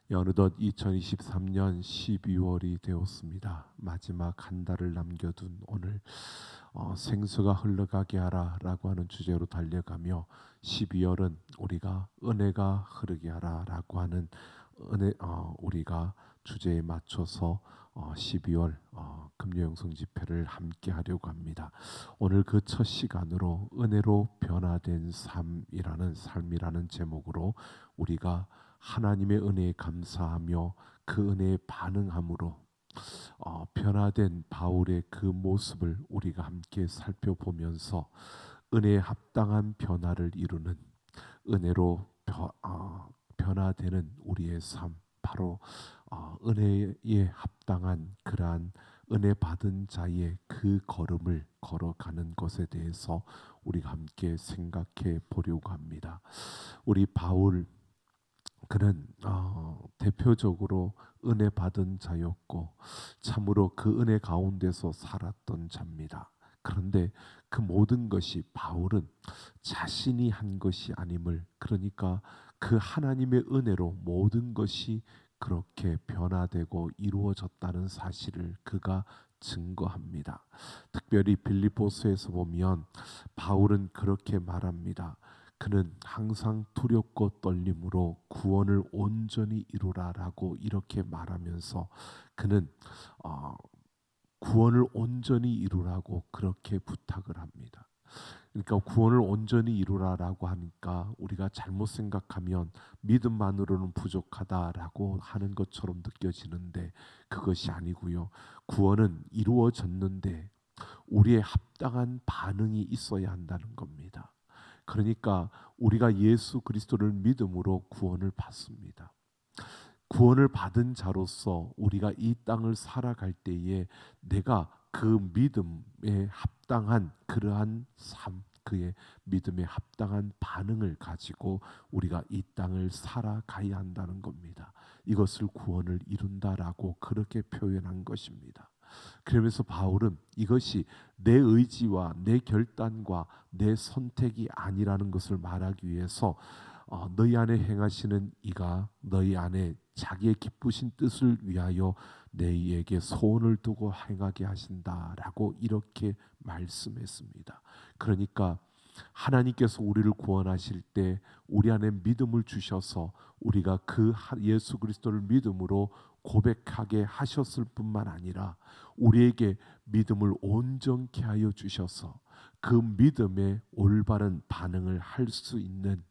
어느덧 2023년 12월이 되었습니다. 마지막 한 달을 남겨둔 오늘 생수가 흘러가게 하라라고 하는 주제로 달려가며 12월은 우리가 은혜가 흐르게 하라라고 하는 우리가 주제에 맞춰서 12월 금요영성 집회를 함께 하려고 합니다. 오늘 그 첫 시간으로 은혜로 변화된 삶이라는 제목으로 우리가 하나님의 은혜에 감사하며 그 은혜에 반응함으로 변화된 바울의 그 모습을 우리가 함께 살펴보면서 은혜에 합당한 변화를 이루는 은혜로 변화되는 우리의 삶, 바로 은혜에 합당한 그러한 은혜 받은 자의 그 걸음을 걸어가는 것에 대해서 우리가 함께 생각해 보려고 합니다. 우리 바울, 그는 대표적으로 은혜 받은 자였고 참으로 그 은혜 가운데서 살았던 자입니다. 그런데 그 모든 것이 바울은 자신이 한 것이 아님을, 그러니까 그 하나님의 은혜로 모든 것이 그렇게 변화되고 이루어졌다는 사실을 그가 증거합니다. 특별히 빌립보서에서 보면 바울은 그렇게 말합니다. 그는 항상 두렵고 떨림으로 구원을 온전히 이루라라고 이렇게 말하면서 그는 구원을 온전히 이루라고 그렇게 부탁을 합니다. 그러니까 구원을 온전히 이루라라고 하니까 우리가 잘못 생각하면 믿음만으로는 부족하다라고 하는 것처럼 느껴지는데 그것이 아니고요. 구원은 이루어졌는데 우리의 합당한 반응이 있어야 한다는 겁니다. 그러니까 우리가 예수 그리스도를 믿음으로 구원을 받습니다. 구원을 받은 자로서 우리가 이 땅을 살아갈 때에 내가 그 믿음에 합당한 그러한 삶, 그의 믿음에 합당한 반응을 가지고 우리가 이 땅을 살아가야 한다는 겁니다. 이것을 구원을 이룬다라고 그렇게 표현한 것입니다. 그러면서 바울은 이것이 내 의지와 내 결단과 내 선택이 아니라는 것을 말하기 위해서 너희 안에 행하시는 이가 너희 안에 자기의 기쁘신 뜻을 위하여 너희에게 소원을 두고 행하게 하신다라고 이렇게 말씀했습니다. 그러니까 하나님께서 우리를 구원하실 때 우리 안에 믿음을 주셔서 우리가 그 예수 그리스도를 믿음으로 고백하게 하셨을 뿐만 아니라 우리에게 믿음을 온전케 하여 주셔서 그 믿음에 올바른 반응을 할 수 있는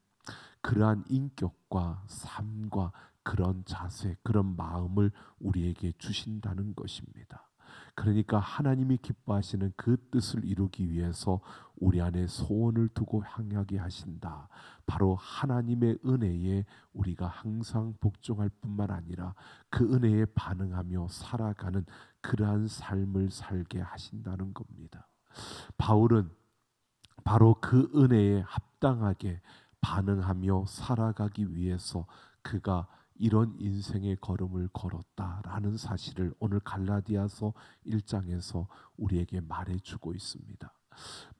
그러한 인격과 삶과 그런 자세, 그런 마음을 우리에게 주신다는 것입니다. 그러니까 하나님이 기뻐하시는 그 뜻을 이루기 위해서 우리 안에 소원을 두고 향하게 하신다. 바로 하나님의 은혜에 우리가 항상 복종할 뿐만 아니라 그 은혜에 반응하며 살아가는 그러한 삶을 살게 하신다는 겁니다. 바울은 바로 그 은혜에 합당하게 반응하며 살아가기 위해서 그가 이런 인생의 걸음을 걸었다라는 사실을 오늘 갈라디아서 1장에서 우리에게 말해주고 있습니다.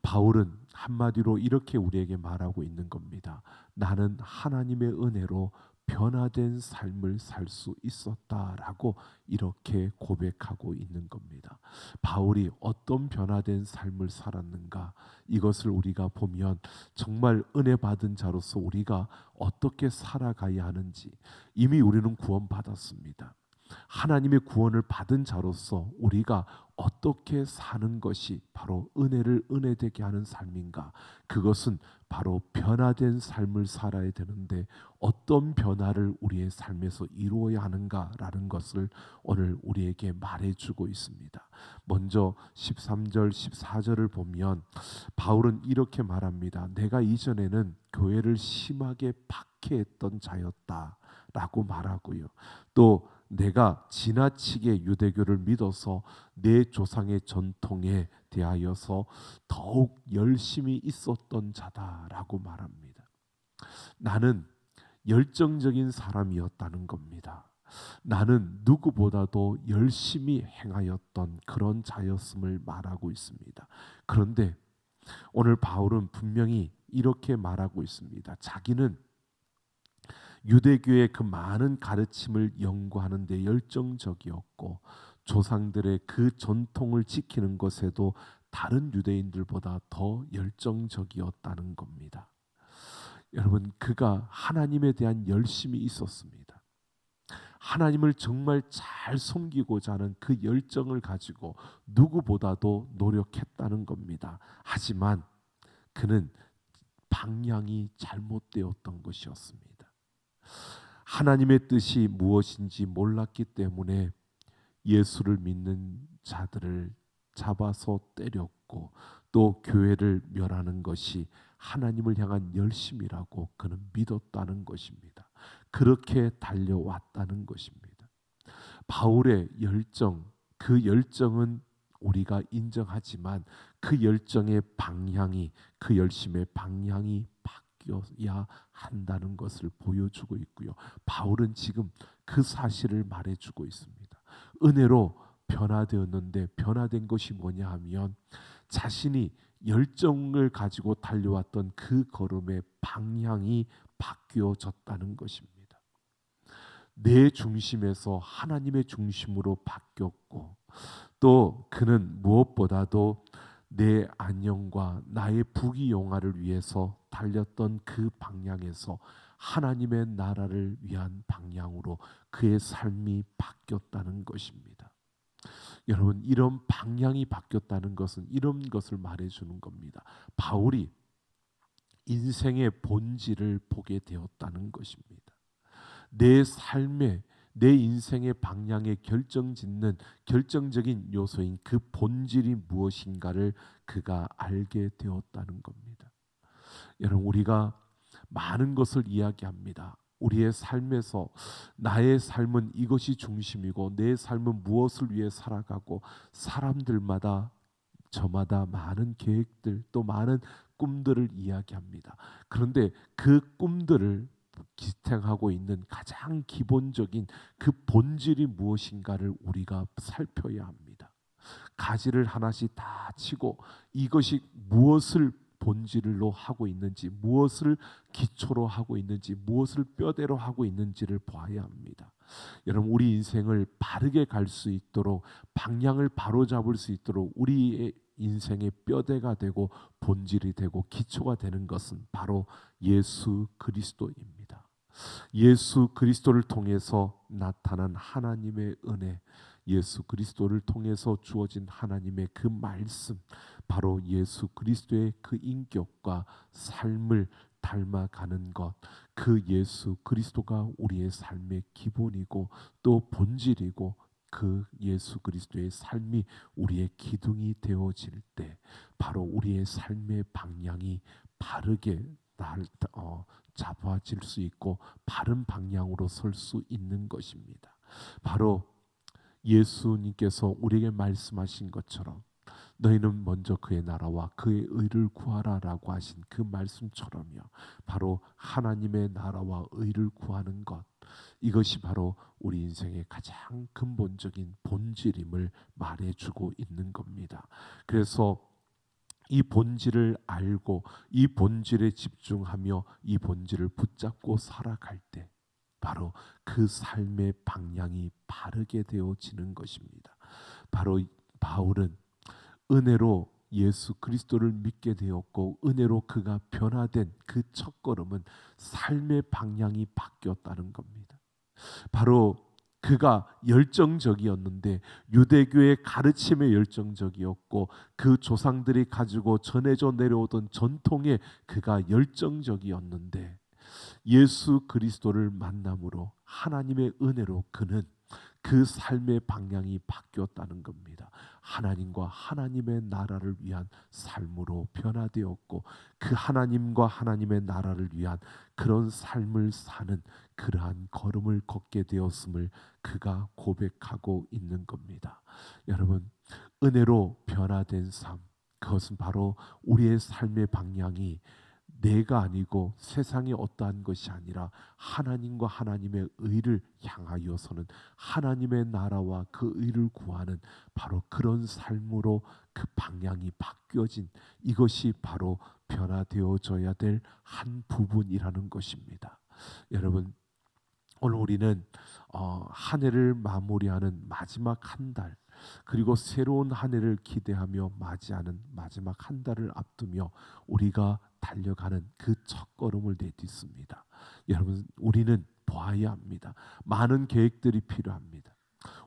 바울은 한마디로 이렇게 우리에게 말하고 있는 겁니다. 나는 하나님의 은혜로 변화된 삶을 살 수 있었다라고 이렇게 고백하고 있는 겁니다. 바울이 어떤 변화된 삶을 살았는가, 이것을 우리가 보면 정말 은혜 받은 자로서 우리가 어떻게 살아가야 하는지, 이미 우리는 구원받았습니다. 하나님의 구원을 받은 자로서 우리가 어떻게 사는 것이 바로 은혜를 은혜되게 하는 삶인가? 그것은 바로 변화된 삶을 살아야 되는데 어떤 변화를 우리의 삶에서 이루어야 하는가라는 것을 오늘 우리에게 말해주고 있습니다. 먼저 13절 14절을 보면 바울은 이렇게 말합니다. 내가 이전에는 교회를 심하게 박해했던 자였다라고 말하고요. 또 내가 지나치게 유대교를 믿어서 내 조상의 전통에 대하여서 더욱 열심히 있었던 자다라고 말합니다. 나는 열정적인 사람이었다는 겁니다. 나는 누구보다도 열심히 행하였던 그런 자였음을 말하고 있습니다. 그런데 오늘 바울은 분명히 이렇게 말하고 있습니다. 자기는 유대교의 그 많은 가르침을 연구하는 데 열정적이었고 조상들의 그 전통을 지키는 것에도 다른 유대인들보다 더 열정적이었다는 겁니다. 여러분, 그가 하나님에 대한 열심이 있었습니다. 하나님을 정말 잘 섬기고자 하는 그 열정을 가지고 누구보다도 노력했다는 겁니다. 하지만 그는 방향이 잘못되었던 것이었습니다. 하나님의 뜻이 무엇인지 몰랐기 때문에 예수를 믿는 자들을 잡아서 때렸고 또 교회를 멸하는 것이 하나님을 향한 열심이라고 그는 믿었다는 것입니다. 그렇게 달려왔다는 것입니다. 바울의 열정, 그 열정은 우리가 인정하지만 그 열정의 방향이, 그 열심의 방향이 바뀌어야 한다는 것을 보여주고 있고요. 바울은 지금 그 사실을 말해주고 있습니다. 은혜로 변화되었는데 변화된 것이 뭐냐 하면 자신이 열정을 가지고 달려왔던 그 걸음의 방향이 바뀌어졌다는 것입니다. 내 중심에서 하나님의 중심으로 바뀌었고 또 그는 무엇보다도 내 안녕과 나의 부귀영화를 위해서 달렸던 그 방향에서 하나님의 나라를 위한 방향으로 그의 삶이 바뀌었다는 것입니다. 여러분, 이런 방향이 바뀌었다는 것은 이런 것을 말해주는 겁니다. 바울이 인생의 본질을 보게 되었다는 것입니다. 내 삶의, 내 인생의 방향에 결정짓는 결정적인 요소인 그 본질이 무엇인가를 그가 알게 되었다는 겁니다. 여러분, 우리가 많은 것을 이야기합니다. 우리의 삶에서 나의 삶은 이것이 중심이고 내 삶은 무엇을 위해 살아가고 사람들마다 저마다 많은 계획들 또 많은 꿈들을 이야기합니다. 그런데 그 꿈들을 지탱하고 있는 가장 기본적인 그 본질이 무엇인가를 우리가 살펴야 합니다. 가지를 하나씩 다 치고 이것이 무엇을 본질로 하고 있는지, 무엇을 기초로 하고 있는지, 무엇을 뼈대로 하고 있는지를 봐야 합니다. 여러분, 우리 인생을 바르게 갈 수 있도록 방향을 바로잡을 수 있도록 우리의 인생의 뼈대가 되고 본질이 되고 기초가 되는 것은 바로 예수 그리스도입니다. 예수 그리스도를 통해서 나타난 하나님의 은혜, 예수 그리스도를 통해서 주어진 하나님의 그 말씀, 바로 예수 그리스도의 그 인격과 삶을 닮아가는 것, 그 예수 그리스도가 우리의 삶의 기본이고 또 본질이고 그 예수 그리스도의 삶이 우리의 기둥이 되어질 때 바로 우리의 삶의 방향이 바르게 잡아질 수 있고 바른 방향으로 설 수 있는 것입니다. 바로 예수님께서 우리에게 말씀하신 것처럼 너희는 먼저 그의 나라와 그의 의를 구하라라고 하신 그 말씀처럼요. 바로 하나님의 나라와 의를 구하는 것, 이것이 바로 우리 인생의 가장 근본적인 본질임을 말해주고 있는 겁니다. 그래서 이 본질을 알고 이 본질에 집중하며 이 본질을 붙잡고 살아갈 때 바로 그 삶의 방향이 바르게 되어지는 것입니다. 바로 바울은 은혜로 예수 그리스도를 믿게 되었고 은혜로 그가 변화된 그 첫걸음은 삶의 방향이 바뀌었다는 겁니다. 바로 그가 열정적이었는데 유대교의 가르침에 열정적이었고 그 조상들이 가지고 전해져 내려오던 전통에 그가 열정적이었는데 예수 그리스도를 만남으로 하나님의 은혜로 그는 그 삶의 방향이 바뀌었다는 겁니다. 하나님과 하나님의 나라를 위한 삶으로 변화되었고 그 하나님과 하나님의 나라를 위한 그런 삶을 사는 그러한 걸음을 걷게 되었음을 그가 고백하고 있는 겁니다. 여러분, 은혜로 변화된 삶, 그것은 바로 우리의 삶의 방향이 내가 아니고 세상의 어떠한 것이 아니라 하나님과 하나님의 의를 향하여서는 하나님의 나라와 그 의를 구하는 바로 그런 삶으로 그 방향이 바뀌어진 이것이 바로 변화되어져야 될 한 부분이라는 것입니다. 여러분, 오늘 우리는 한 해를 마무리하는 마지막 한 달, 그리고 새로운 한 해를 기대하며 맞이하는 마지막 한 달을 앞두며 우리가 달려가는 그 첫걸음을 내딛습니다. 여러분, 우리는 보아야 합니다. 많은 계획들이 필요합니다.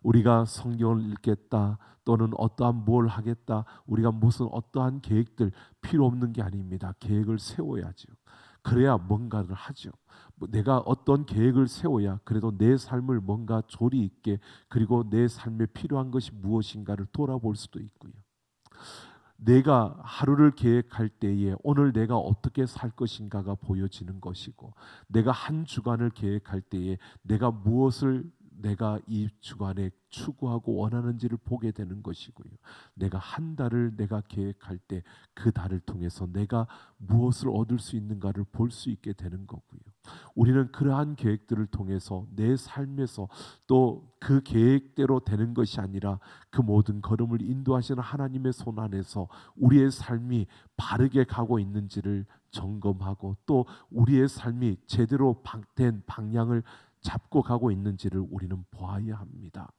우리가 성경을 읽겠다 또는 어떠한 뭘 하겠다, 우리가 무슨 어떠한 계획들 필요 없는 게 아닙니다. 계획을 세워야죠. 그래야 뭔가를 하죠. 내가 어떤 계획을 세워야 그래도 내 삶을 뭔가 조리 있게, 그리고 내 삶에 필요한 것이 무엇인가를 돌아볼 수도 있고요. 내가 하루를 계획할 때에 오늘 내가 어떻게 살 것인가가 보여지는 것이고, 내가 한 주간을 계획할 때에 내가 이 주간에 추구하고 원하는지를 보게 되는 것이고요. 내가 한 달을 내가 계획할 때 그 달을 통해서 내가 무엇을 얻을 수 있는가를 볼 수 있게 되는 거고요. 우리는 그러한 계획들을 통해서 내 삶에서 또 그 계획대로 되는 것이 아니라 그 모든 걸음을 인도하시는 하나님의 손 안에서 우리의 삶이 바르게 가고 있는지를 점검하고, 또 우리의 삶이 제대로 된 방향을 잡고 가고 있는지를 우리는 보아야 합니다.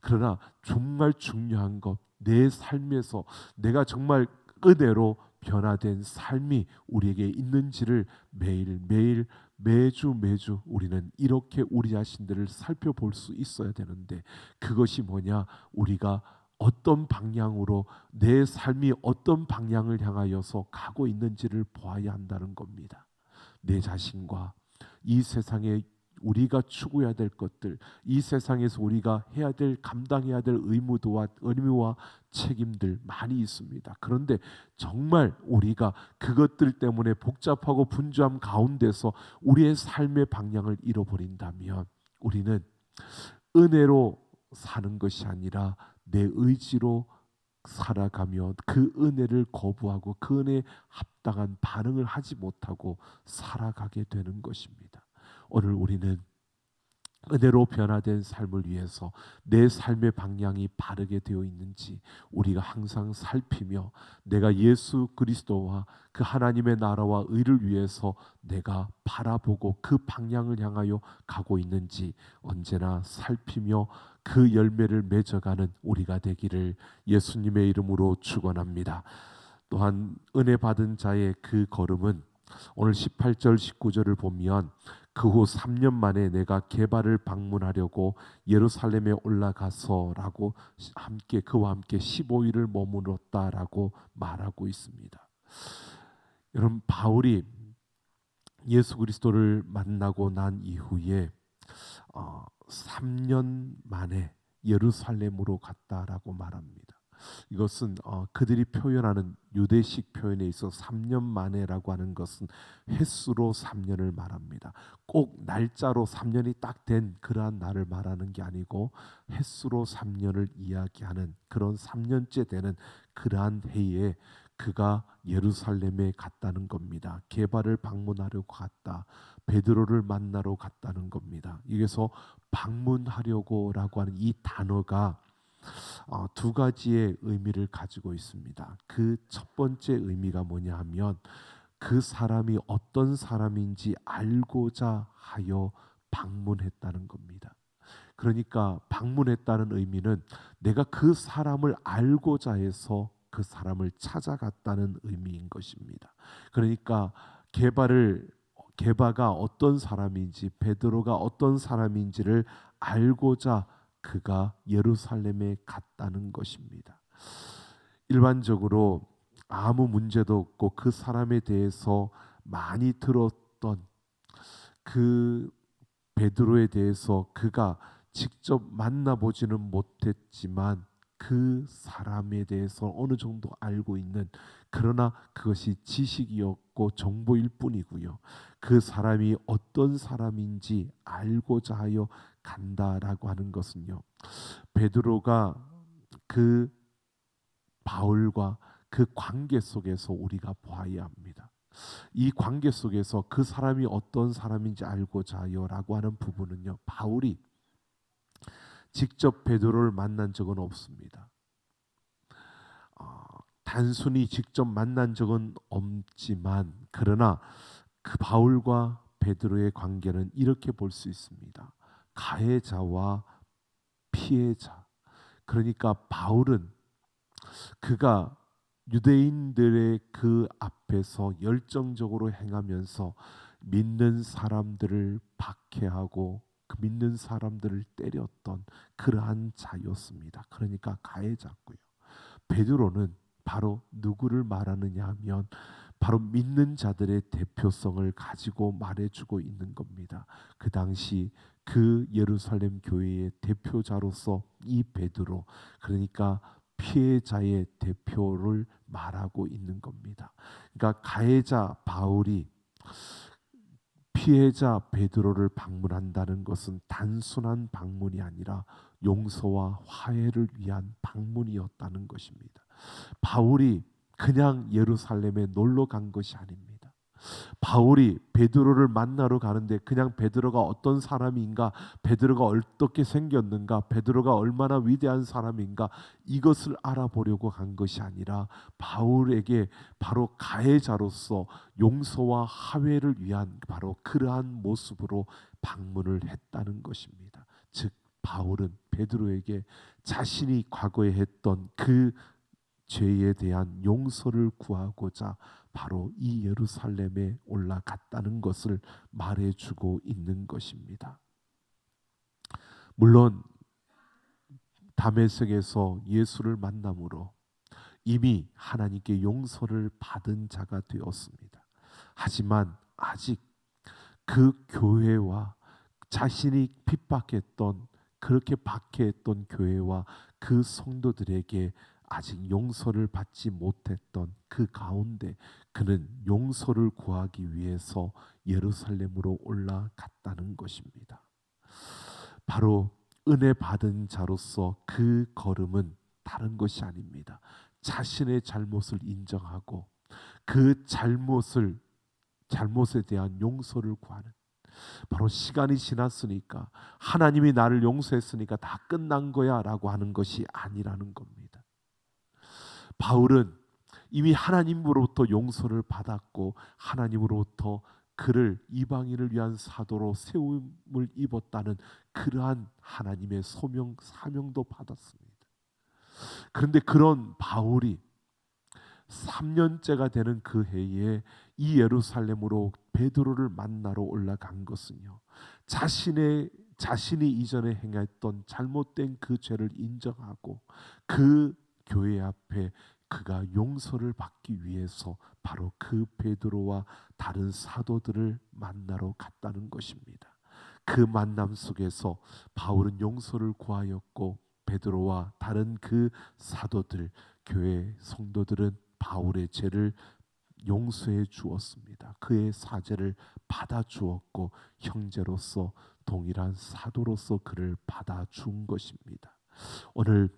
그러나 정말 중요한 것, 내 삶에서 내가 정말 은혜로 변화된 삶이 우리에게 있는지를 매일매일, 매주 우리는 이렇게 우리 자신들을 살펴볼 수 있어야 되는데, 그것이 뭐냐? 우리가 어떤 방향으로, 내 삶이 어떤 방향을 향하여서 가고 있는지를 보아야 한다는 겁니다. 내 자신과 이 세상에 우리가 추구해야 될 것들, 이 세상에서 우리가 해야 될, 감당해야 될 의무와 책임들 많이 있습니다. 그런데 정말 우리가 그것들 때문에 복잡하고 분주함 가운데서 우리의 삶의 방향을 잃어버린다면, 우리는 은혜로 사는 것이 아니라 내 의지로 살아가며 그 은혜를 거부하고 그 은혜에 합당한 반응을 하지 못하고 살아가게 되는 것입니다. 오늘 우리는 은혜로 변화된 삶을 위해서 내 삶의 방향이 바르게 되어 있는지 우리가 항상 살피며, 내가 예수 그리스도와 그 하나님의 나라와 의를 위해서 내가 바라보고 그 방향을 향하여 가고 있는지 언제나 살피며 그 열매를 맺어가는 우리가 되기를 예수님의 이름으로 축원합니다. 또한 은혜 받은 자의 그 걸음은 오늘 18절 19절을 보면, 그 후 3년 만에 내가 게바를 방문하려고 예루살렘에 올라가서라고 그와 함께 15일을 머물렀다라고 말하고 있습니다. 여러분, 바울이 예수 그리스도를 만나고 난 이후에 3년 만에 예루살렘으로 갔다라고 말합니다. 이것은 그들이 표현하는 유대식 표현에 있어 3년 만에라고 하는 것은 횟수로 3년을 말합니다. 꼭 날짜로 3년이 딱 된 그러한 날을 말하는 게 아니고 횟수로 3년을 이야기하는, 그런 3년째 되는 그러한 해에 그가 예루살렘에 갔다는 겁니다. 게바를 방문하려고 갔다. 베드로를 만나러 갔다는 겁니다. 여기서 방문하려고라고 하는 이 단어가 두 가지의 의미를 가지고 있습니다. 그 첫 번째 의미가 뭐냐 하면, 그 사람이 어떤 사람인지 알고자 하여 방문했다는 겁니다. 그러니까 방문했다는 의미는 내가 그 사람을 알고자 해서 그 사람을 찾아갔다는 의미인 것입니다. 그러니까 게바가 어떤 사람인지, 베드로가 어떤 사람인지를 알고자 그가 예루살렘에 갔다는 것입니다. 일반적으로 아무 문제도 없고 그 사람에 대해서 많이 들었던 그 베드로에 대해서 그가 직접 만나보지는 못했지만 그 사람에 대해서 어느 정도 알고 있는, 그러나 그것이 지식이었고 정보일 뿐이고요. 그 사람이 어떤 사람인지 알고자 하여 간다라고 하는 것은요, 베드로가 그 바울과 그 관계 속에서 우리가 보아야 합니다. 이 관계 속에서 그 사람이 어떤 사람인지 알고자 하여라고 하는 부분은요, 바울이 직접 베드로를 만난 적은 없습니다. 단순히 직접 만난 적은 없지만, 그러나 그 바울과 베드로의 관계는 이렇게 볼 수 있습니다. 가해자와 피해자. 그러니까 바울은 그가 유대인들의 그 앞에서 열정적으로 행하면서 믿는 사람들을 박해하고 그 믿는 사람들을 때렸던 그러한 자였습니다. 그러니까 가해자고요. 베드로는 바로 누구를 말하느냐 하면 바로 믿는 자들의 대표성을 가지고 말해주고 있는 겁니다. 그 당시 그 예루살렘 교회의 대표자로서 이 베드로, 그러니까 피해자의 대표를 말하고 있는 겁니다. 그러니까 가해자 바울이 피해자 베드로를 방문한다는 것은 단순한 방문이 아니라 용서와 화해를 위한 방문이었다는 것입니다. 바울이 그냥 예루살렘에 놀러 간 것이 아닙니다. 바울이 베드로를 만나러 가는데 그냥 베드로가 어떤 사람인가, 베드로가 어떻게 생겼는가, 베드로가 얼마나 위대한 사람인가 이것을 알아보려고 간 것이 아니라 바울에게 바로 가해자로서 용서와 화해를 위한 바로 그러한 모습으로 방문을 했다는 것입니다. 즉 바울은 베드로에게 자신이 과거에 했던 그 죄에 대한 용서를 구하고자 바로 이 예루살렘에 올라갔다는 것을 말해주고 있는 것입니다. 물론 다메섹에서 예수를 만남으로 이미 하나님께 용서를 받은 자가 되었습니다. 하지만 아직 그 교회와 자신이 핍박했던, 그렇게 박해했던 교회와 그 성도들에게 아직 용서를 받지 못했던 그 가운데 그는 용서를 구하기 위해서 예루살렘으로 올라갔다는 것입니다. 바로 은혜 받은 자로서 그 걸음은 다른 것이 아닙니다. 자신의 잘못을 인정하고 그 잘못에 대한 용서를 구하는, 바로 시간이 지났으니까 하나님이 나를 용서했으니까 다 끝난 거야 라고 하는 것이 아니라는 겁니다. 바울은 이미 하나님으로부터 용서를 받았고 하나님으로부터 그를 이방인을 위한 사도로 세움을 입었다는 그러한 하나님의 소명, 사명도 받았습니다. 그런데 그런 바울이 3년째가 되는 그 해에 이 예루살렘으로 베드로를 만나러 올라간 것은요, 자신이 이전에 행했던 잘못된 그 죄를 인정하고 그 교회 앞에 그가 용서를 받기 위해서 바로 그 베드로와 다른 사도들을 만나러 갔다는 것입니다. 그 만남 속에서 바울은 용서를 구하였고 베드로와 다른 그 사도들, 교회 성도들은 바울의 죄를 용서해 주었습니다. 그의 사죄를 받아 주었고 형제로서 동일한 사도로서 그를 받아 준 것입니다. 오늘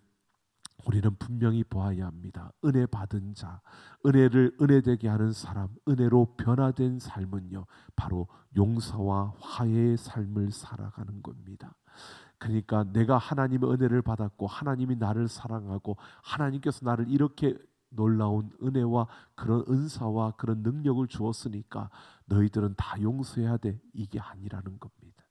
우리는 분명히 보아야 합니다. 은혜 받은 자, 은혜를 은혜되게 하는 사람, 은혜로 변화된 삶은요, 바로 용서와 화해의 삶을 살아가는 겁니다. 그러니까 내가 하나님의 은혜를 받았고 하나님이 나를 사랑하고 하나님께서 나를 이렇게 놀라운 은혜와 그런 은사와 그런 능력을 주었으니까 너희들은 다 용서해야 돼, 이게 아니라는 겁니다.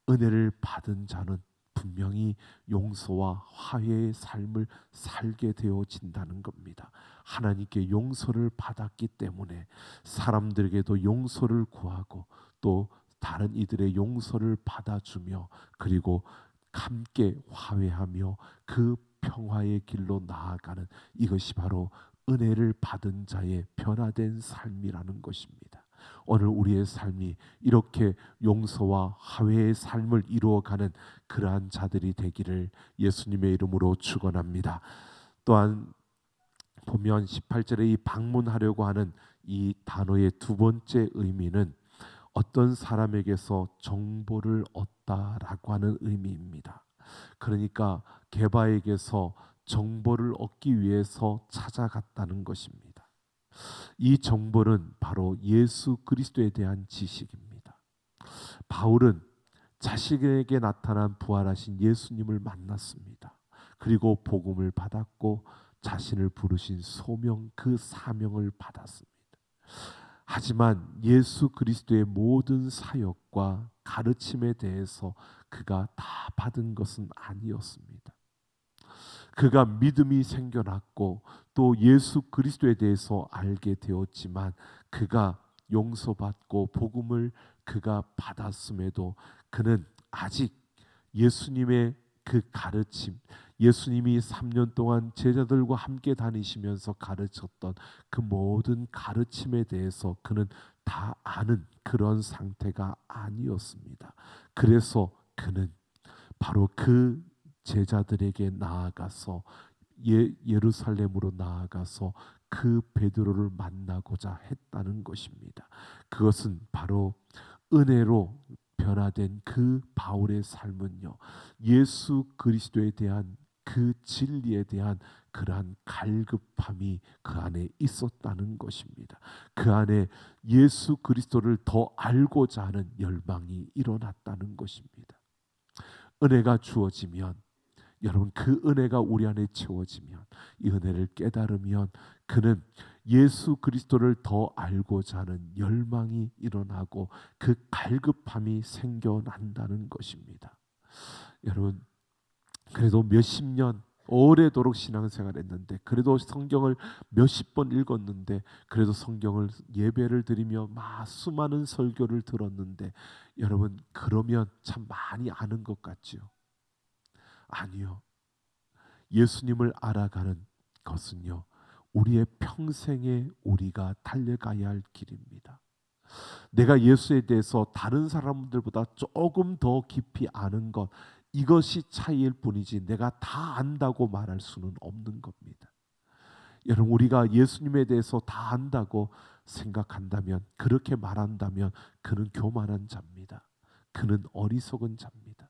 은혜를 받은 자는 분명히 용서와 화해의 삶을 살게 되어진다는 겁니다. 하나님께 용서를 받았기 때문에 사람들에게도 용서를 구하고 또 다른 이들의 용서를 받아주며 그리고 함께 화해하며 그 평화의 길로 나아가는, 이것이 바로 은혜를 받은 자의 변화된 삶이라는 것입니다. 오늘 우리의 삶이 이렇게 용서와 화해의 삶을 이루어가는 그러한 자들이 되기를 예수님의 이름으로 축원합니다. 또한 보면 18절에 이 방문하려고 하는 이 단어의 두 번째 의미는 어떤 사람에게서 정보를 얻다라고 하는 의미입니다. 그러니까 게바에게서 정보를 얻기 위해서 찾아갔다는 것입니다. 이 정보는 바로 예수 그리스도에 대한 지식입니다. 바울은 자신에게 나타난 부활하신 예수님을 만났습니다. 그리고 복음을 받았고 자신을 부르신 소명, 그 사명을 받았습니다. 하지만 예수 그리스도의 모든 사역과 가르침에 대해서 그가 다 받은 것은 아니었습니다. 그가 믿음이 생겨났고 또 예수 그리스도에 대해서 알게 되었지만 그가 용서받고 복음을 그가 받았음에도 그는 아직 예수님의 그 가르침, 예수님이 3년 동안 제자들과 함께 다니시면서 가르쳤던 그 모든 가르침에 대해서 그는 다 아는 그런 상태가 아니었습니다. 그래서 그는 바로 그 제자들에게 나아가서 예루살렘으로 나아가서 그 베드로를 만나고자 했다는 것입니다. 그것은 바로 은혜로 변화된 그 바울의 삶은요, 예수 그리스도에 대한 그 진리에 대한 그러한 갈급함이 그 안에 있었다는 것입니다. 그 안에 예수 그리스도를 더 알고자 하는 열망이 일어났다는 것입니다. 은혜가 주어지면, 여러분, 그 은혜가 우리 안에 채워지면, 이 은혜를 깨달으면 그는 예수 그리스도를 더 알고자 하는 열망이 일어나고 그 갈급함이 생겨난다는 것입니다. 여러분, 그래도 몇십 년 오래도록 신앙생활했는데, 그래도 성경을 몇십 번 읽었는데, 그래도 성경을 예배를 드리며 수많은 설교를 들었는데, 여러분, 그러면 참 많이 아는 것 같지요? 아니요. 예수님을 알아가는 것은요, 우리의 평생에 우리가 달려가야 할 길입니다. 내가 예수에 대해서 다른 사람들보다 조금 더 깊이 아는 것, 이것이 차이일 뿐이지 내가 다 안다고 말할 수는 없는 겁니다. 여러분, 우리가 예수님에 대해서 다 안다고 생각한다면, 그렇게 말한다면 그는 교만한 자입니다. 그는 어리석은 자입니다.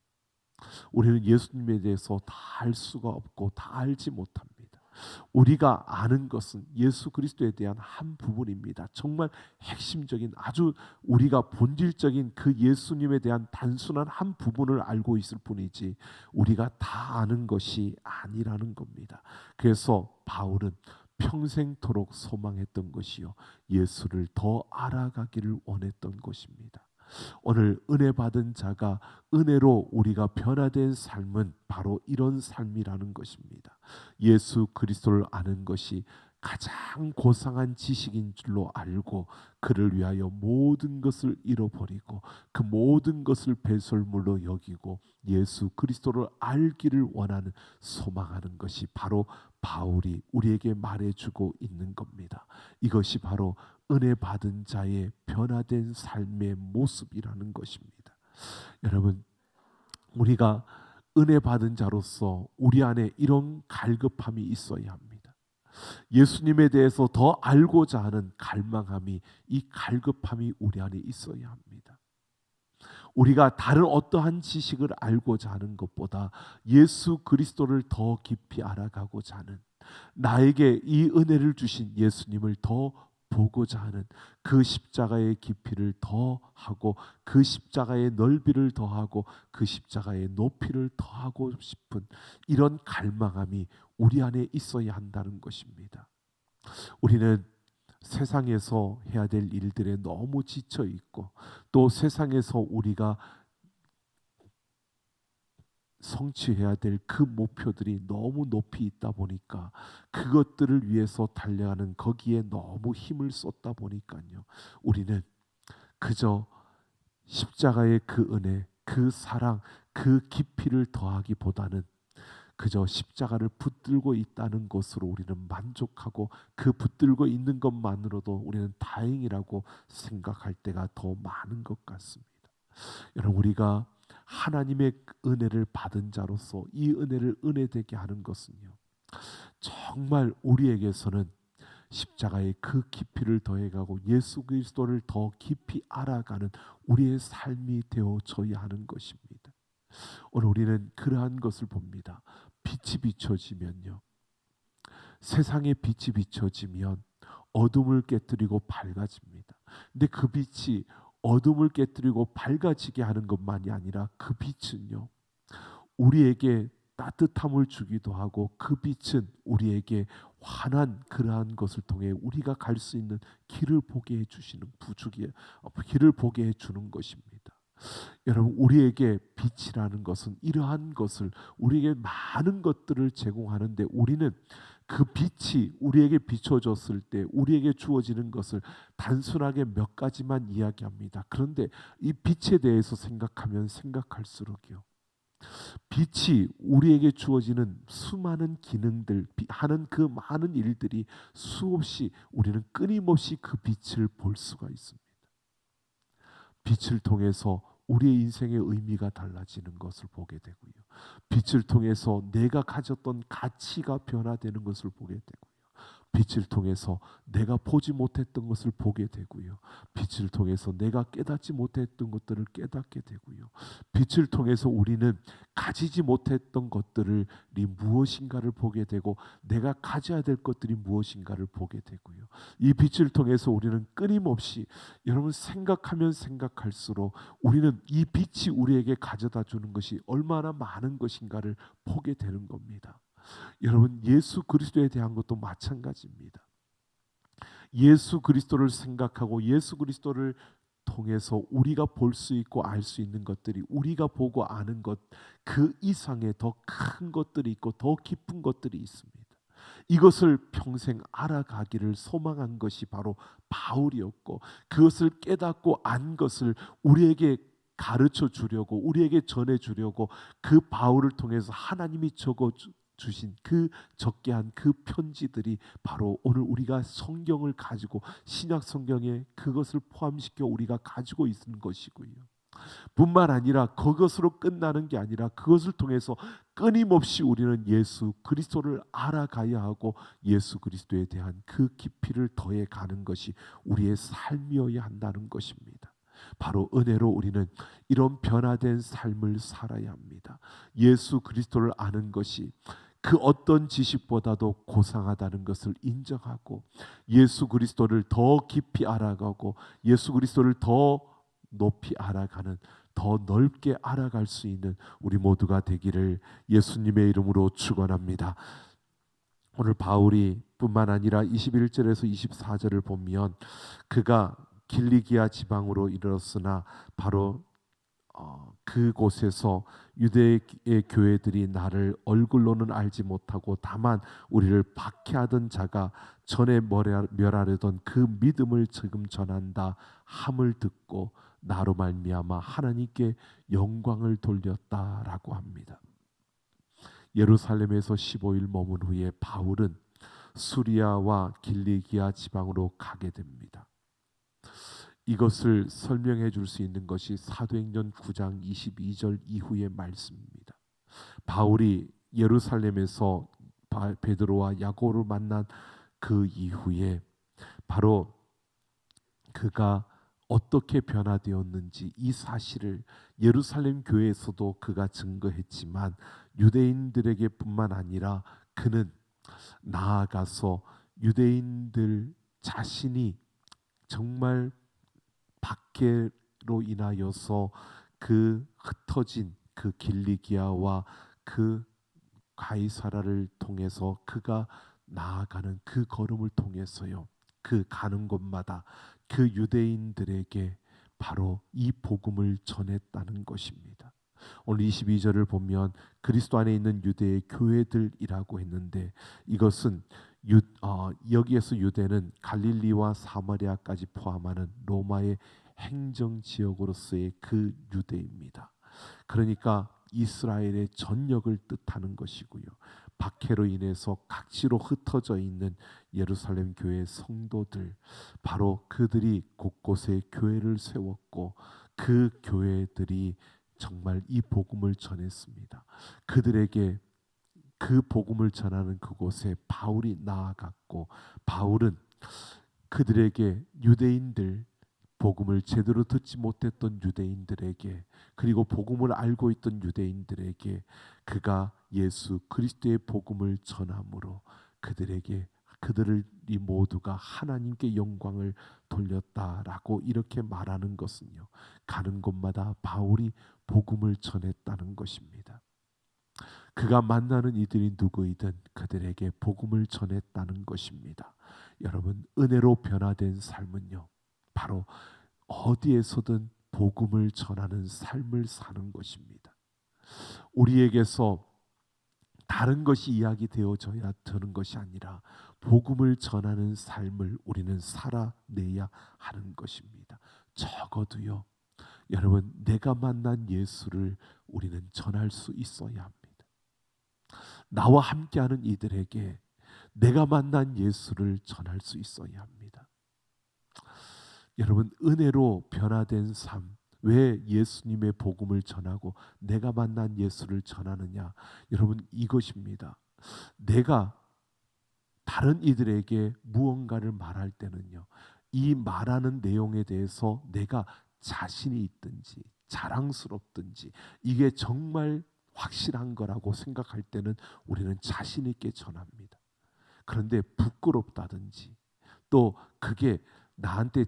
우리는 예수님에 대해서 다 알 수가 없고 다 알지 못합니다. 우리가 아는 것은 예수 그리스도에 대한 한 부분입니다. 정말 핵심적인, 아주 우리가 본질적인 그 예수님에 대한 단순한 한 부분을 알고 있을 뿐이지 우리가 다 아는 것이 아니라는 겁니다. 그래서 바울은 평생토록 소망했던 것이요, 예수를 더 알아가기를 원했던 것입니다. 오늘 은혜 받은 자가 은혜로 우리가 변화된 삶은 바로 이런 삶이라는 것입니다. 예수 그리스도를 아는 것이 가장 고상한 지식인 줄로 알고 그를 위하여 모든 것을 잃어버리고 그 모든 것을 배설물로 여기고 예수 그리스도를 알기를 원하는, 소망하는 것이 바로 바울이 우리에게 말해주고 있는 겁니다. 이것이 바로 은혜 받은 자의 변화된 삶의 모습이라는 것입니다. 여러분, 우리가 은혜 받은 자로서 우리 안에 이런 갈급함이 있어야 합니다. 예수님에 대해서 더 알고자 하는 갈망함이, 이 갈급함이 우리 안에 있어야 합니다. 우리가 다른 어떠한 지식을 알고자 하는 것보다 예수 그리스도를 더 깊이 알아가고자 하는, 나에게 이 은혜를 주신 예수님을 더 보고자 하는, 그 십자가의 깊이를 더하고 그 십자가의 넓이를 더하고 그 십자가의 높이를 더하고 싶은 이런 갈망함이 우리 안에 있어야 한다는 것입니다. 우리는 세상에서 해야 될 일들에 너무 지쳐 있고 또 세상에서 우리가 성취해야 될 그 목표들이 너무 높이 있다 보니까 그것들을 위해서 달려가는 거기에 너무 힘을 쏟다 보니까요, 우리는 그저 십자가의 그 은혜, 그 사랑, 그 깊이를 더하기보다는 그저 십자가를 붙들고 있다는 것으로 우리는 만족하고 그 붙들고 있는 것만으로도 우리는 다행이라고 생각할 때가 더 많은 것 같습니다. 여러분, 우리가 하나님의 은혜를 받은 자로서 이 은혜를 은혜되게 하는 것은요, 정말 우리에게서는 십자가의 그 깊이를 더해가고 예수 그리스도를 더 깊이 알아가는 우리의 삶이 되어져야 하는 것입니다. 오늘 우리는 그러한 것을 봅니다. 빛이 비춰지면요, 세상에 빛이 비춰지면 어둠을 깨뜨리고 밝아집니다. 근데 그 빛이 어둠을 깨뜨리고 밝아지게 하는 것만이 아니라 그 빛은요, 우리에게 따뜻함을 주기도 하고 그 빛은 우리에게 환한 그러한 것을 통해 우리가 갈 수 있는 길을 보게 해주시는 길을 보게 해주는 것입니다. 여러분, 우리에게 빛이라는 것은 이러한 것을, 우리에게 많은 것들을 제공하는데, 우리는 그 빛이 우리에게 비춰졌을 때 우리에게 주어지는 것을 단순하게 몇 가지만 이야기합니다. 그런데 이 빛에 대해서 생각하면 생각할수록요, 빛이 우리에게 주어지는 수많은 기능들, 하는 그 많은 일들이 수없이, 우리는 끊임없이 그 빛을 볼 수가 있습니다. 빛을 통해서 우리의 인생의 의미가 달라지는 것을 보게 되고요. 빛을 통해서 내가 가졌던 가치가 변화되는 것을 보게 되고요. 빛을 통해서 내가 보지 못했던 것을 보게 되고요. 빛을 통해서 내가 깨닫지 못했던 것들을 깨닫게 되고요. 빛을 통해서 우리는 가지지 못했던 것들이 무엇인가를 보게 되고, 내가 가져야 될 것들이 무엇인가를 보게 되고요. 이 빛을 통해서 우리는 끊임없이, 여러분, 생각하면 생각할수록 우리는 이 빛이 우리에게 가져다 주는 것이 얼마나 많은 것인가를 보게 되는 겁니다. 여러분, 예수 그리스도에 대한 것도 마찬가지입니다. 예수 그리스도를 생각하고 예수 그리스도를 통해서 우리가 볼 수 있고 알 수 있는 것들이, 우리가 보고 아는 것 그 이상의 더 큰 것들이 있고 더 깊은 것들이 있습니다. 이것을 평생 알아가기를 소망한 것이 바로 바울이었고, 그것을 깨닫고 안 것을 우리에게 가르쳐 주려고, 우리에게 전해 주려고 그 바울을 통해서 하나님이 적어 주신 그 적게 한 그 편지들이 바로 오늘 우리가 성경을 가지고, 신약 성경에 그것을 포함시켜 우리가 가지고 있는 것이고요. 뿐만 아니라 그것으로 끝나는 게 아니라, 그것을 통해서 끊임없이 우리는 예수 그리스도를 알아가야 하고, 예수 그리스도에 대한 그 깊이를 더해 가는 것이 우리의 삶이어야 한다는 것입니다. 바로 은혜로 우리는 이런 변화된 삶을 살아야 합니다. 예수 그리스도를 아는 것이 그 어떤 지식보다도 고상하다는 것을 인정하고, 예수 그리스도를 더 깊이 알아가고, 예수 그리스도를 더 높이 알아가는, 더 넓게 알아갈 수 있는 우리 모두가 되기를 예수님의 이름으로 축원합니다. 오늘 바울이 뿐만 아니라 21절에서 24절을 보면, 그가 길리기아 지방으로 이르렀으나 바로 그곳에서 유대의 교회들이 나를 얼굴로는 알지 못하고 다만 우리를 박해하던 자가 전에 멸하려던 그 믿음을 지금 전한다 함을 듣고 나로 말미암아 하나님께 영광을 돌렸다라고 합니다. 예루살렘에서 15일 머문 후에 바울은 수리아와 길리기아 지방으로 가게 됩니다. 이것을 설명해 줄 수 있는 것이 사도행전 9장 22절 이후의 말씀입니다. 바울이 예루살렘에서 베드로와 야고보를 만난 그 이후에 바로 그가 어떻게 변화되었는지, 이 사실을 예루살렘 교회에서도 그가 증거했지만, 유대인들에게 뿐만 아니라 그는 나아가서 유대인들 자신이 정말 박해로 인하여서 그 흩어진 그 길리기아와 그 가이사라를 통해서 그가 나아가는 그 걸음을 통해서요, 그 가는 곳마다 그 유대인들에게 바로 이 복음을 전했다는 것입니다. 오늘 22절을 보면 그리스도 안에 있는 유대의 교회들이라고 했는데, 이것은 여기에서 유대는 갈릴리와 사마리아까지 포함하는 로마의 행정 지역으로서의 그 유대입니다. 그러니까 이스라엘의 전역을 뜻하는 것이고요. 박해로 인해서 각지로 흩어져 있는 예루살렘 교회 성도들, 바로 그들이 곳곳에 교회를 세웠고, 그 교회들이 정말 이 복음을 전했습니다. 그들에게 그 복음을 전하는 그곳에 바울이 나아갔고, 바울은 그들에게, 유대인들, 복음을 제대로 듣지 못했던 유대인들에게, 그리고 복음을 알고 있던 유대인들에게 그가 예수 그리스도의 복음을 전함으로 그들이 모두가 하나님께 영광을 돌렸다라고 이렇게 말하는 것은요, 가는 곳마다 바울이 복음을 전했다는 것입니다. 그가 만나는 이들이 누구이든 그들에게 복음을 전했다는 것입니다. 여러분, 은혜로 변화된 삶은요, 바로 어디에서든 복음을 전하는 삶을 사는 것입니다. 우리에게서 다른 것이 이야기되어져야 되는 것이 아니라 복음을 전하는 삶을 우리는 살아내야 하는 것입니다. 적어도요, 여러분, 내가 만난 예수를 우리는 전할 수 있어야 합니다. 나와 함께하는 이들에게 내가 만난 예수를 전할 수 있어야 합니다. 여러분, 은혜로 변화된 삶, 왜 예수님의 복음을 전하고 내가 만난 예수를 전하느냐? 여러분, 이것입니다. 내가 다른 이들에게 무언가를 말할 때는요, 이 말하는 내용에 대해서 내가 자신이 있든지 자랑스럽든지 이게 정말 확실한 거라고 생각할 때는 우리는 자신 있게 전합니다. 그런데 부끄럽다든지 또 그게 나한테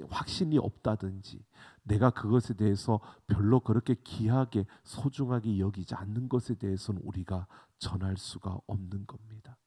확신이 없다든지 내가 그것에 대해서 별로 그렇게 귀하게 소중하게 여기지 않는 것에 대해서는 우리가 전할 수가 없는 겁니다.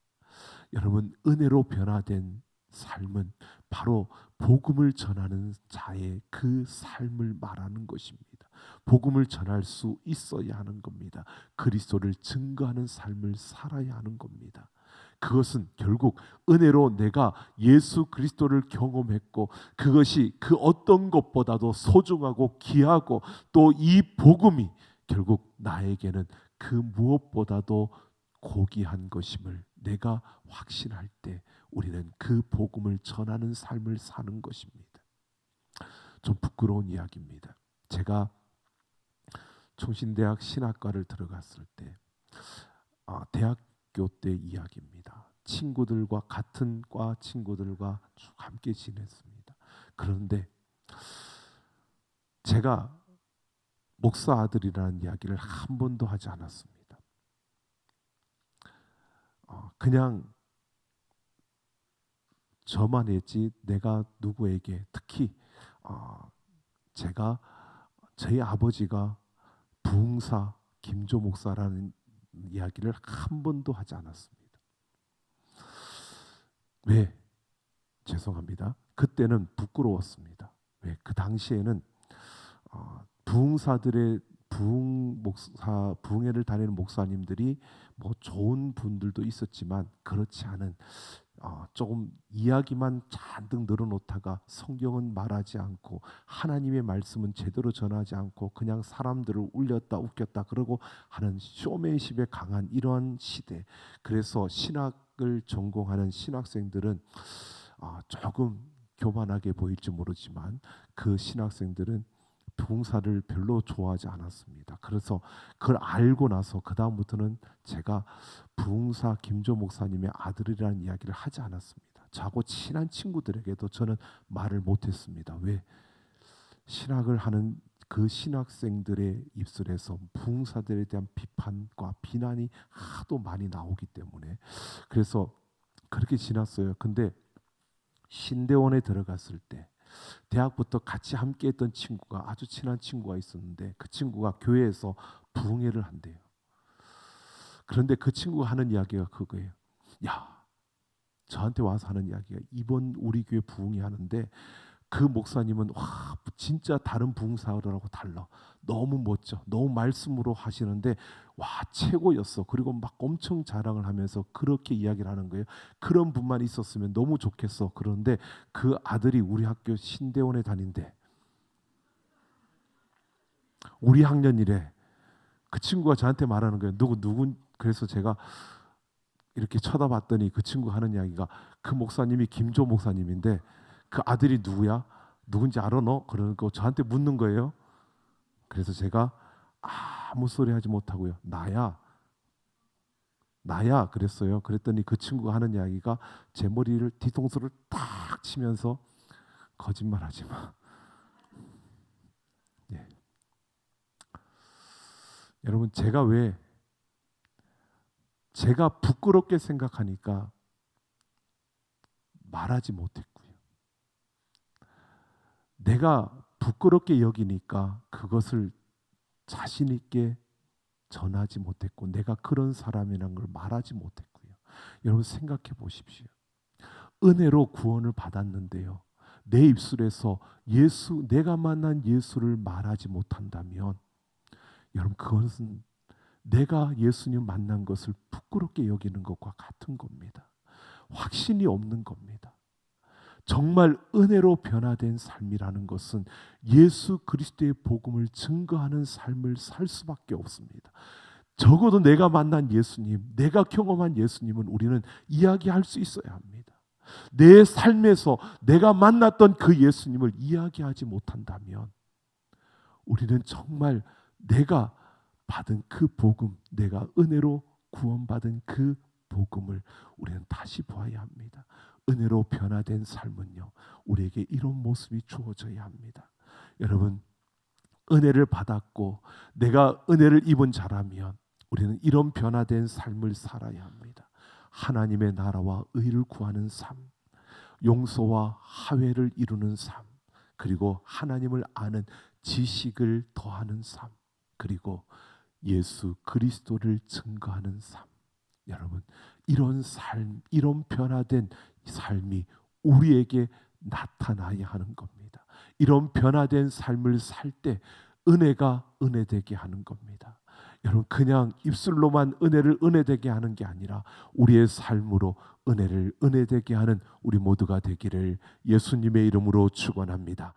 여러분, 은혜로 변화된 삶은 바로 복음을 전하는 자의 그 삶을 말하는 것입니다. 복음을 전할 수 있어야 하는 겁니다. 그리스도를 증거하는 삶을 살아야 하는 겁니다. 그것은 결국 은혜로 내가 예수 그리스도를 경험했고 그것이 그 어떤 것보다도 소중하고 귀하고 또 이 복음이 결국 나에게는 그 무엇보다도 고귀한 것임을 내가 확신할 때 우리는 그 복음을 전하는 삶을 사는 것입니다. 좀 부끄러운 이야기입니다. 제가 총신대학 신학과를 들어갔을 때 대학교 때 이야기입니다. 친구들과 같은 과 친구들과 쭉 함께 지냈습니다. 그런데 제가 목사 아들이라는 이야기를 한 번도 하지 않았습니다. 그냥 저만 했지 내가 누구에게 특히 제가 저희 아버지가 부흥사 김조 목사라는 이야기를 한 번도 하지 않았습니다. 왜? 죄송합니다. 그때는 부끄러웠습니다. 왜? 그 당시에는 부흥사들의 부흥회를 다니는 목사님들이 뭐 좋은 분들도 있었지만 그렇지 않은 조금 이야기만 잔뜩 늘어놓다가 성경은 말하지 않고 하나님의 말씀은 제대로 전하지 않고 그냥 사람들을 울렸다 웃겼다 그러고 하는 쇼맨십에 강한 이러한 시대. 그래서 신학을 전공하는 신학생들은 조금 교만하게 보일지 모르지만 그 신학생들은 부흥사를 별로 좋아하지 않았습니다. 그래서 그걸 알고 나서 그 다음부터는 제가 부흥사 김조 목사님의 아들이라는 이야기를 하지 않았습니다. 저하고 친한 친구들에게도 저는 말을 못했습니다. 왜? 신학을 하는 그 신학생들의 입술에서 부흥사들에 대한 비판과 비난이 하도 많이 나오기 때문에 그래서 그렇게 지났어요. 근데 신대원에 들어갔을 때 대학부터 같이 함께했던 친구가 아주 친한 친구가 있었는데 그 친구가 교회에서 부흥회를 한대요. 그런데 그 친구가 하는 이야기가 그거예요. 야, 저한테 와서 하는 이야기가 이번 우리 교회 부흥회 하는데 그 목사님은 와 진짜 다른 부흥사들하고 달라. 너무 멋져. 너무 말씀으로 하시는데 와 최고였어. 그리고 막 엄청 자랑을 하면서 그렇게 이야기를 하는 거예요. 그런 분만 있었으면 너무 좋겠어. 그런데 그 아들이 우리 학교 신대원에 다닌대. 우리 학년이래. 그 친구가 저한테 말하는 거예요. 누군 그래서 제가 이렇게 쳐다봤더니 그 친구 하는 이야기가 그 목사님이 김조 목사님인데 그 아들이 누구야? 누군지 알아 너? 그러고 저한테 묻는 거예요. 그래서 제가 아무 소리 하지 못하고요. 나야 그랬어요. 그랬더니 그 친구가 하는 이야기가 제 머리를 뒤통수를 딱 치면서 거짓말하지 마. 예. 여러분 제가 부끄럽게 생각하니까 말하지 못했고요. 내가 부끄럽게 여기니까 그것을 자신 있게 전하지 못했고 내가 그런 사람이라는 걸 말하지 못했고요. 여러분 생각해 보십시오. 은혜로 구원을 받았는데요. 내 입술에서 예수, 내가 만난 예수를 말하지 못한다면 여러분 그것은 내가 예수님 만난 것을 부끄럽게 여기는 것과 같은 겁니다. 확신이 없는 겁니다. 정말 은혜로 변화된 삶이라는 것은 예수 그리스도의 복음을 증거하는 삶을 살 수밖에 없습니다. 적어도 내가 만난 예수님, 내가 경험한 예수님은 우리는 이야기할 수 있어야 합니다. 내 삶에서 내가 만났던 그 예수님을 이야기하지 못한다면 우리는 정말 내가 받은 그 복음, 내가 은혜로 구원받은 그 복음을 우리는 다시 보아야 합니다. 은혜로 변화된 삶은요, 우리에게 이런 모습이 주어져야 합니다. 여러분, 은혜를 받았고 내가 은혜를 입은 자라면 우리는 이런 변화된 삶을 살아야 합니다. 하나님의 나라와 의를 구하는 삶, 용서와 화해를 이루는 삶, 그리고 하나님을 아는 지식을 더하는 삶, 그리고 예수 그리스도를 증거하는 삶. 여러분, 이런 삶, 이런 변화된 삶이 우리에게 나타나야 하는 겁니다. 이런 변화된 삶을 살 때 은혜가 은혜되게 하는 겁니다. 여러분, 그냥 입술로만 은혜를 은혜되게 하는 게 아니라 우리의 삶으로 은혜를 은혜되게 하는 우리 모두가 되기를 예수님의 이름으로 축원합니다.